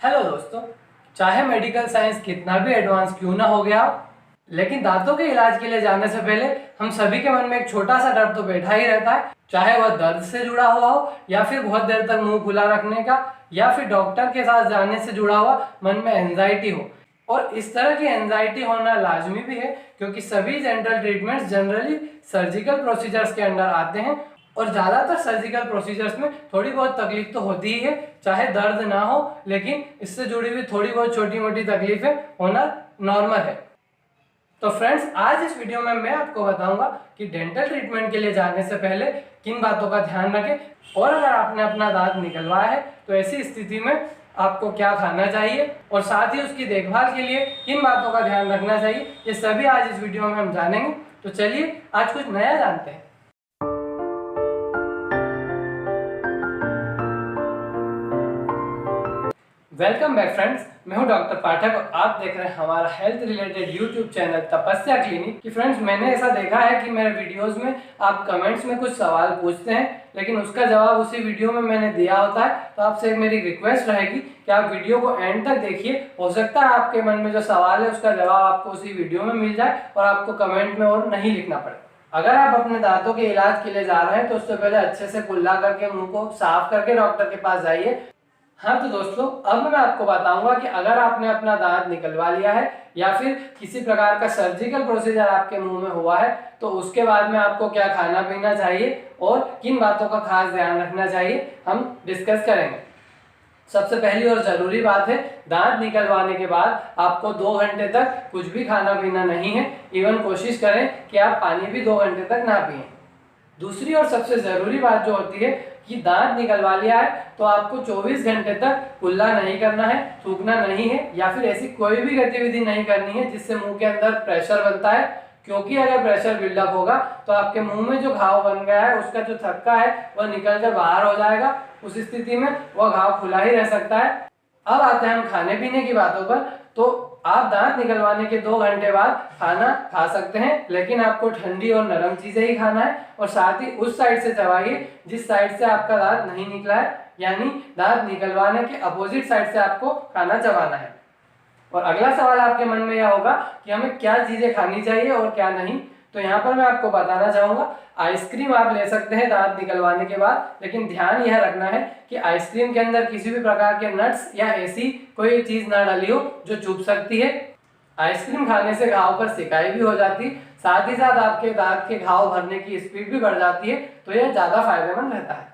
Hello दोस्तों, चाहे medical science कितना भी एडवांस क्यों ना हो गया हो, लेकिन दांतों के इलाज के लिए जाने से पहले हम सभी के मन में एक छोटा सा डर तो बैठा ही रहता है। चाहे वह दर्द से जुड़ा हुआ हो या फिर बहुत देर तक मुंह खुला रखने का या फिर डॉक्टर के साथ जाने से जुड़ा हुआ मन में एंजाइटी हो। और इस तरह की एंजाइटी होना लाजमी भी है क्योंकि सभी dental treatments generally surgical procedures के अंडर आते हैं और ज़्यादातर सर्जिकल प्रोसीजर्स में थोड़ी बहुत तकलीफ तो होती ही है, चाहे दर्द ना हो, लेकिन इससे जुड़ी हुई थोड़ी बहुत छोटी मोटी तकलीफें होना नॉर्मल है। तो फ्रेंड्स, आज इस वीडियो में मैं आपको बताऊंगा कि डेंटल ट्रीटमेंट के लिए जाने से पहले किन बातों का ध्यान रखें और अगर आपने अपना दांत निकलवाया है तो ऐसी स्थिति में आपको क्या खाना चाहिए और साथ ही उसकी देखभाल के लिए किन बातों का ध्यान रखना चाहिए, ये सभी आज इस वीडियो में हम जानेंगे। तो चलिए आज कुछ नया जानते हैं। वेलकम बैक फ्रेंड्स, मैं हूं डॉक्टर पाठक और आप देख रहे हैं हमारा हेल्थ रिलेटेड यूट्यूब चैनल तपस्या क्लिनिक। कि फ्रेंड्स, मैंने ऐसा देखा है कि मेरे वीडियोस में आप कमेंट्स में कुछ सवाल पूछते हैं लेकिन उसका जवाब उसी वीडियो में मैंने दिया होता है। तो आपसे एक मेरी रिक्वेस्ट रहेगी कि आप वीडियो को एंड तक देखिए, हो सकता है आपके मन में जो सवाल है उसका जवाब आपको उसी वीडियो में मिल जाए और आपको कमेंट में और नहीं लिखना पड़े। अगर आप अपने दांतों के इलाज के लिए जा रहे हैं तो उससे पहले अच्छे से कुल्ला करके मुंह को साफ करके डॉक्टर के पास जाइए। हाँ तो दोस्तों, अब मैं आपको बताऊंगा कि अगर आपने अपना दांत निकलवा लिया है या फिर किसी प्रकार का सर्जिकल प्रोसीजर आपके मुंह में हुआ है तो उसके बाद में आपको क्या खाना पीना चाहिए और किन बातों का खास ध्यान रखना चाहिए, हम डिस्कस करेंगे। सबसे पहली और जरूरी बात है, दांत निकलवाने के बाद आपको 2 घंटे तक कुछ भी खाना पीना नहीं है। इवन कोशिश करें कि आप पानी भी 2 घंटे तक ना पिए। दूसरी और सबसे जरूरी बात जो होती है कि दांत निकलवा लिया है तो आपको 24 घंटे तक कुल्ला नहीं करना है, थूकना नहीं है या फिर ऐसी कोई भी गतिविधि नहीं करनी है जिससे मुंह के अंदर प्रेशर बनता है, क्योंकि अगर प्रेशर बिल्डअप होगा तो आपके मुंह में जो घाव बन गया है उसका जो थक्का है वह निकल कर बाहर हो जाएगा। उस स्थिति में वह घाव खुला ही रह सकता है। अब आते हैं हम खाने पीने की बातों पर। तो आप दांत निकलवाने के 2 घंटे बाद खाना खा सकते हैं, लेकिन आपको ठंडी और नरम चीजें ही खाना है और साथ ही उस साइड से चबाइए जिस साइड से आपका दांत नहीं निकला है, यानी दांत निकलवाने के अपोजिट साइड से आपको खाना चबाना है। और अगला सवाल आपके मन में यह होगा कि हमें क्या चीजें खानी चाहिए और क्या नहीं। तो यहाँ पर मैं आपको बताना चाहूंगा, आइसक्रीम आप ले सकते हैं दांत निकलवाने के बाद, लेकिन ध्यान यह रखना है कि आइसक्रीम के अंदर किसी भी प्रकार के नट्स या ऐसी कोई चीज ना डाली हो जो चुभ सकती है। आइसक्रीम खाने से घाव पर सिकाई भी हो जाती, साथ ही साथ आपके दांत के घाव भरने की स्पीड भी बढ़ जाती है, तो यह ज्यादा फायदेमंद रहता है।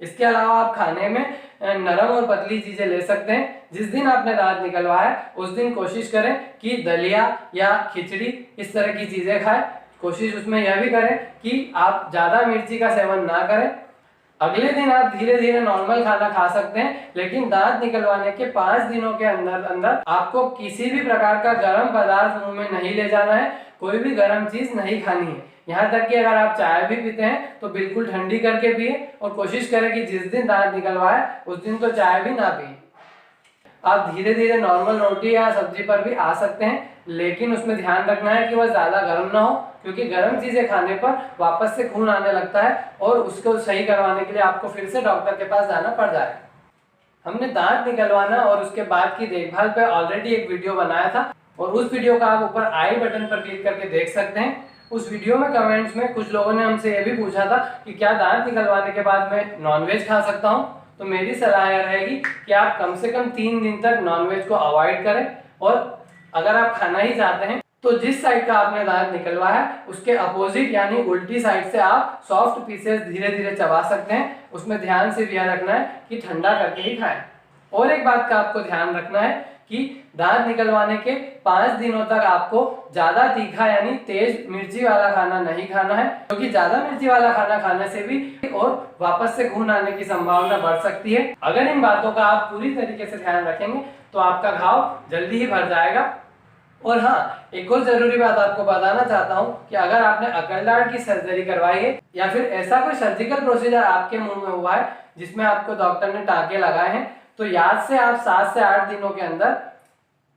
इसके अलावा आप खाने में नरम और पतली चीजें ले सकते हैं। जिस दिन आपने दांत निकलवाया उस दिन कोशिश करें कि दलिया या खिचड़ी इस तरह की चीजें खाएं। कोशिश उसमें यह भी करें कि आप ज्यादा मिर्ची का सेवन ना करें। अगले दिन आप धीरे धीरे नॉर्मल खाना खा सकते हैं, लेकिन दांत निकलवाने के 5 दिनों के अंदर अंदर आपको किसी भी प्रकार का गर्म पदार्थ मुंह में नहीं ले जाना है, कोई भी गर्म चीज नहीं खानी है। यहाँ तक कि अगर आप चाय भी पीते हैं तो बिल्कुल ठंडी करके पिए और कोशिश करें कि जिस दिन दांत निकलवाए उस दिन तो चाय भी ना पिए। आप धीरे धीरे नॉर्मल रोटी या सब्जी पर भी आ सकते हैं, लेकिन उसमें ध्यान रखना है कि वह ज्यादा गर्म ना हो, क्योंकि गर्म चीजें खाने पर वापस से खून आने लगता है और उसको सही करवाने के लिए आपको फिर से डॉक्टर के पास जाना पड़ जाए। हमने दांत निकलवाना और उसके बाद की देखभाल पे ऑलरेडी एक वीडियो बनाया था और उस वीडियो का आप ऊपर आई बटन पर क्लिक करके देख सकते हैं। उस वीडियो में कमेंट्स में कुछ लोगों ने हमसे यह भी पूछा था कि क्या दांत निकलवाने के बाद मैं नॉनवेज खा सकता हूं। तो मेरी सलाह यह रहेगी कि आप कम से कम 3 दिन तक नॉनवेज को अवॉइड करें और अगर आप खाना ही चाहते हैं तो जिस साइड का आपने दांत निकलवाया है उसके अपोजिट यानी उल्टी साइड से आप सॉफ्ट पीसेस धीरे धीरे चबा सकते हैं। उसमें ध्यान से यह रखना है कि ठंडा करके ही खाएं। और एक बात का आपको ध्यान रखना है कि दांत निकलवाने के 5 दिनों तक आपको ज्यादा तीखा यानी तेज मिर्ची वाला खाना नहीं खाना है, क्योंकि ज्यादा मिर्ची वाला खाना खाने से भी और वापस से खून आने की संभावना बढ़ सकती है। अगर इन बातों का आप पूरी तरीके से ध्यान रखेंगे तो आपका घाव जल्दी ही भर जाएगा। और हाँ, एक और जरूरी बात आपको बताना चाहता हूँ कि अगर आपने अकलदाढ़ की सर्जरी करवाई है या फिर ऐसा कोई सर्जिकल प्रोसीजर आपके मुंह में हुआ है जिसमें आपको डॉक्टर ने टाँके लगाए हैं, तो याद से आप 7 से 8 दिनों के अंदर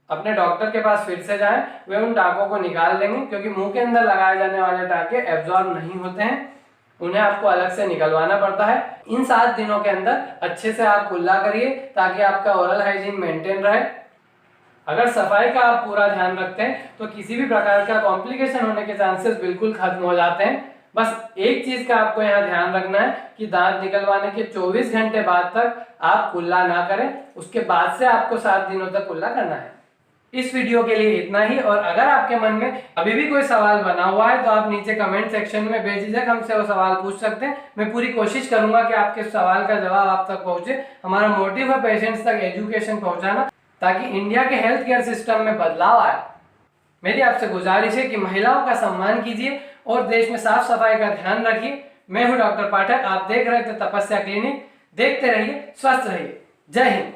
अपने डॉक्टर के पास फिर से जाएं। वे उन टाँकों को निकाल देंगे, क्योंकि मुंह के अंदर लगाए जाने वाले टाँके एब्जॉर्ब नहीं होते हैं। उन्हें आपको अलग से निकलवाना पड़ता है। इन 7 दिनों के अंदर अच्छे से आप कुल्ला करिए ताकि आपका ओरल हाइजीन मेंटेन रहे। अगर सफाई का आप पूरा ध्यान रखते हैं तो किसी भी प्रकार का कॉम्प्लिकेशन होने के चांसेस बिल्कुल खत्म हो जाते हैं। बस एक चीज का आपको यहाँ ध्यान रखना है कि दांत निकलवाने के 24 घंटे बाद तक आप कुल्ला ना करें, उसके बाद से आपको 7 दिनों तक कुल्ला करना है। इस वीडियो के लिए इतना ही, और अगर आपके मन में अभी भी कोई सवाल बना हुआ है तो आप नीचे कमेंट सेक्शन में बेझिझक हमसे वो सवाल पूछ सकते हैं। मैं पूरी कोशिश करूंगा कि आपके सवाल का जवाब आप तक पहुंचे। हमारा मोटिव है पेशेंट्स तक एजुकेशन पहुंचाना, ताकि इंडिया के हेल्थ केयर सिस्टम में बदलाव आए। मेरी आपसे गुजारिश है कि महिलाओं का सम्मान कीजिए और देश में साफ सफाई का ध्यान रखिए। मैं हूं डॉक्टर पाठक, आप देख रहे थे तपस्या क्लिनिक। देखते रहिए, स्वस्थ रहिए। जय हिंद।